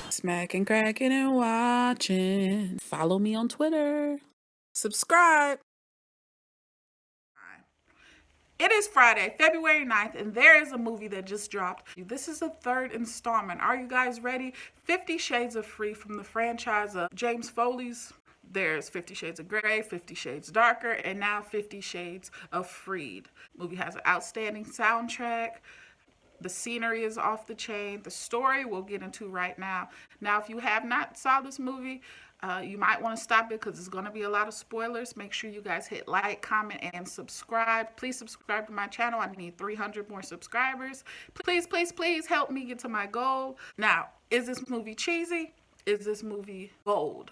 Smacking, cracking, and watching. Follow me on Twitter. Subscribe. It is Friday, February 9th, and there is a movie that just dropped. This is the third installment. Are you guys ready? 50 Shades of Free from the franchise of James Foley's. There's 50 Shades of Grey, 50 Shades Darker, and now 50 Shades of Freed. The movie has an outstanding soundtrack. The scenery is off the chain. The story we'll get into right now. Now, if you have not saw this movie, you might want to stop it because there's going to be a lot of spoilers. Make sure you guys hit like, comment, and subscribe. Please subscribe to my channel. I need 300 more subscribers. Please, please, please help me get to my goal. Now, is this movie cheesy? Is this movie bold?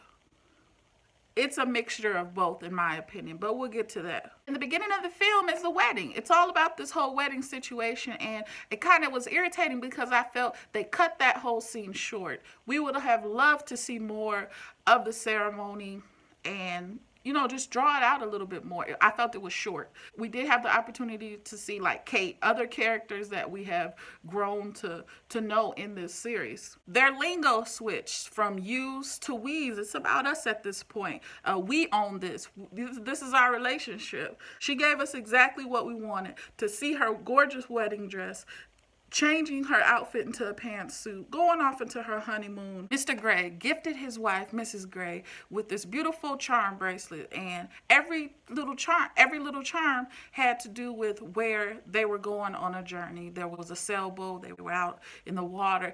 It's a mixture of both, in my opinion, but we'll get to that. In the beginning of the film is the wedding. It's all about this whole wedding situation, and it kind of was irritating because I felt they cut that whole scene short. We would have loved to see more of the ceremony and, you know, just draw it out a little bit more. I felt it was short. We did have the opportunity to see, like Kate, other characters that we have grown to know in this series. Their lingo switched from yous to we's. It's about us at this point. We own this. This is our relationship. She gave us exactly what we wanted, to see her gorgeous wedding dress, changing her outfit into a pantsuit, going off into her honeymoon. Mr. Grey gifted his wife, Mrs. Grey, with this beautiful charm bracelet, and every little charm had to do with where they were going on a journey. There was a sailboat, they were out in the water.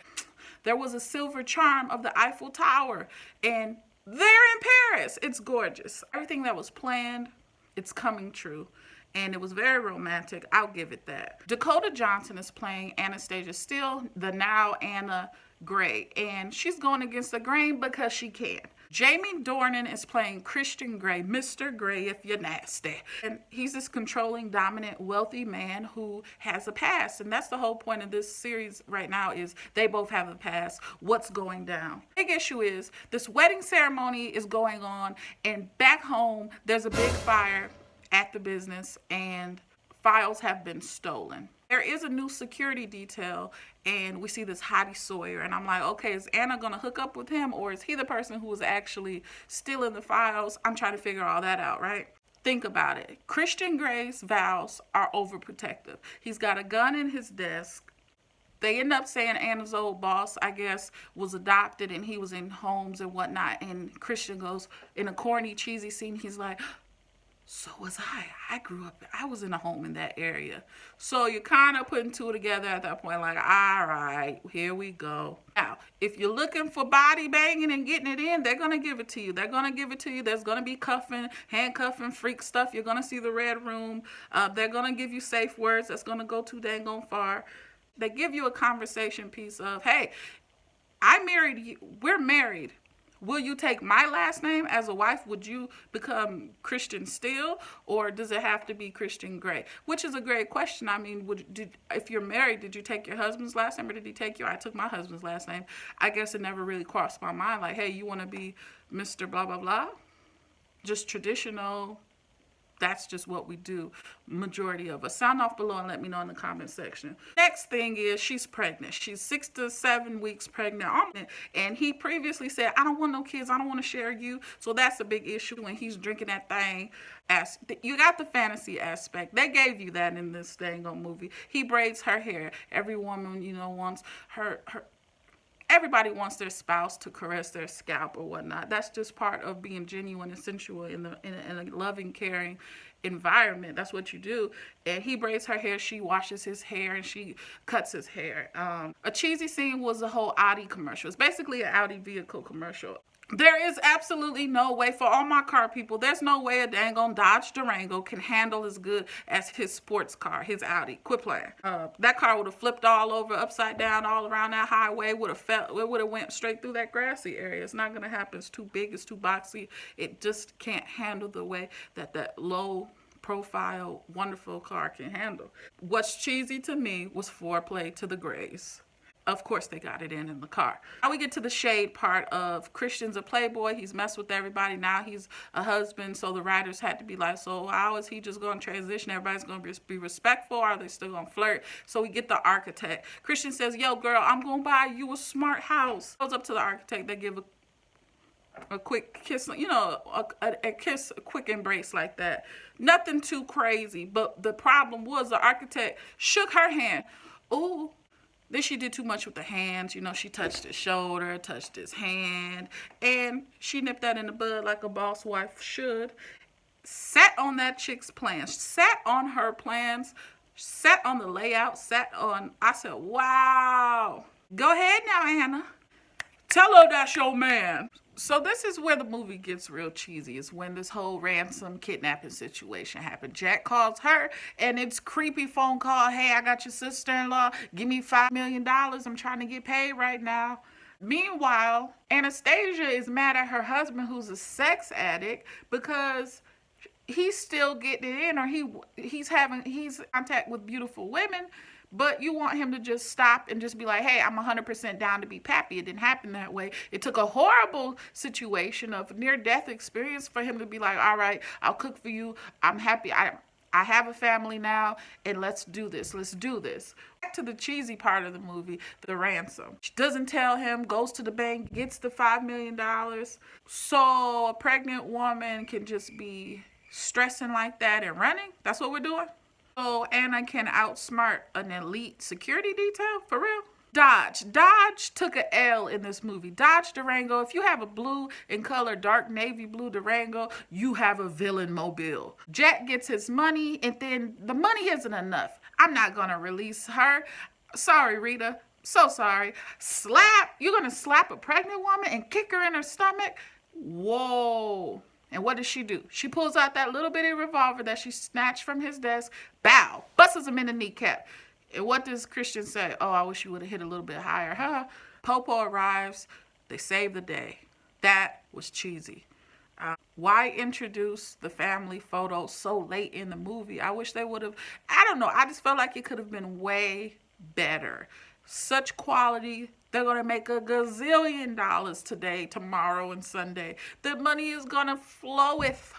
There was a silver charm of the Eiffel Tower, and they're in Paris. It's gorgeous. Everything that was planned, it's coming true. And it was very romantic. I'll give it that. Dakota Johnson is playing Anastasia Steele, the now Anna Grey. And she's going against the grain because she can. Jamie Dornan is playing Christian Grey, Mr. Grey if you're nasty. And he's this controlling, dominant, wealthy man who has a past. And that's the whole point of this series right now, is they both have a past. What's going down? Big issue is this wedding ceremony is going on, and back home there's a big fire at the business, and files have been stolen. There is a new security detail, and we see this Hottie Sawyer, and I'm like, okay, is Anna gonna hook up with him, or is he the person who was actually stealing the files? I'm trying to figure all that out, right? Think about it. Christian Grey's vows are overprotective. He's got a gun in his desk. They end up saying Anna's old boss, I guess, was adopted, and he was in homes and whatnot, and Christian goes, in a corny, cheesy scene, he's like, so was I. I grew up, I was in a home in that area. So you're kind of putting two together at that point, like, all right, here we go. Now, if you're looking for body banging and getting it in, they're going to give it to you. They're going to give it to you. There's going to be cuffing, handcuffing, freak stuff. You're going to see the red room. They're going to give you safe words that's going to go too dang on far. They give you a conversation piece of, hey, I married you. We're married. Will you take my last name as a wife? Would you become Christian Steele, or does it have to be Christian Grey? Which is a great question. I mean, if you're married, did you take your husband's last name, or did he take you? I took my husband's last name. I guess it never really crossed my mind, like, hey, you want to be Mr. blah, blah, blah? Just traditional. That's just what we do, majority of us. Sound off below and let me know in the comment section. Next thing is she's pregnant. She's 6 to 7 weeks pregnant. And he previously said, I don't want no kids. I don't want to share you. So that's a big issue when he's drinking that thing. You got the fantasy aspect. They gave you that in this dang on movie. He braids her hair. Every woman, you know, wants her everybody wants their spouse to caress their scalp or whatnot. That's just part of being genuine and sensual in a loving, caring environment. That's what you do. And he braids her hair, she washes his hair, and she cuts his hair. A cheesy scene was the whole Audi commercial. It's basically an Audi vehicle commercial. There is absolutely no way, for all my car people, there's no way a dang on Dodge Durango can handle as good as his sports car, his Audi. Quit playing. That car would have flipped all over, upside down, all around that highway. It would have went straight through that grassy area. It's not going to happen. It's too big. It's too boxy. It just can't handle the way that low profile, wonderful car can handle. What's cheesy to me was foreplay to the Greys. Of course, they got it in the car. Now we get to the shade part of Christian's a playboy. He's messed with everybody. Now he's a husband. So the writers had to be like, so how is he just going to transition? Everybody's going to be respectful. Are they still going to flirt? So we get the architect. Christian says, yo, girl, I'm going to buy you a smart house. Goes up to the architect. They give a quick kiss, you know, a kiss, a quick embrace like that. Nothing too crazy. But the problem was the architect shook her hand. Ooh. Then she did too much with the hands. You know, she touched his shoulder, touched his hand, and she nipped that in the bud like a boss wife should. Sat on that chick's plans, sat on her plans, sat on the layout, sat on, I said, wow. Go ahead now, Anna. Tell her that's your man. So this is where the movie gets real cheesy, is when this whole ransom kidnapping situation happened. Jack calls her, and it's creepy phone call. Hey, I got your sister-in-law. Give me $5 million. I'm trying to get paid right now. Meanwhile, Anastasia is mad at her husband, who's a sex addict, because he's still getting it in, or he's contact with beautiful women. But you want him to just stop and just be like, hey, I'm 100% down to be pappy. It didn't happen that way. It took a horrible situation of near-death experience for him to be like, all right, I'll cook for you. I'm happy. I have a family now, and let's do this. Let's do this. Back to the cheesy part of the movie, the ransom. She doesn't tell him, goes to the bank, gets the $5 million. So a pregnant woman can just be stressing like that and running. That's what we're doing. So Anna can outsmart an elite security detail? For real? Dodge took a L in this movie. Dodge Durango. If you have a blue in color, dark navy blue Durango, you have a villain mobile. Jack gets his money, and then the money isn't enough. I'm not going to release her. Sorry, Rita. So sorry. You're going to slap a pregnant woman and kick her in her stomach? Whoa. And what does she do? She pulls out that little bitty revolver that she snatched from his desk. Bow. Busts him in the kneecap. And what does Christian say? Oh, I wish you would have hit a little bit higher. Huh? Popo arrives. They save the day. That was cheesy. Why introduce the family photo so late in the movie? I wish they would have. I don't know. I just felt like it could have been way better. Such quality. They're going to make a gazillion dollars today, tomorrow, and Sunday. The money is going to floweth,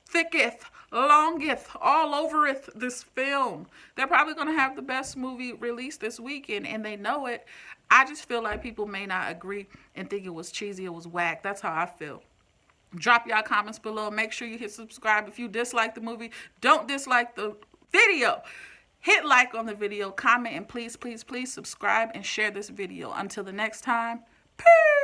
thicketh, longeth, all overeth this film. They're probably going to have the best movie released this weekend, and they know it. I just feel like people may not agree and think it was cheesy, it was whack. That's how I feel. Drop y'all comments below. Make sure you hit subscribe. If you dislike the movie, don't dislike the video. Hit like on the video, comment, and please, please, please subscribe and share this video. Until the next time, peace.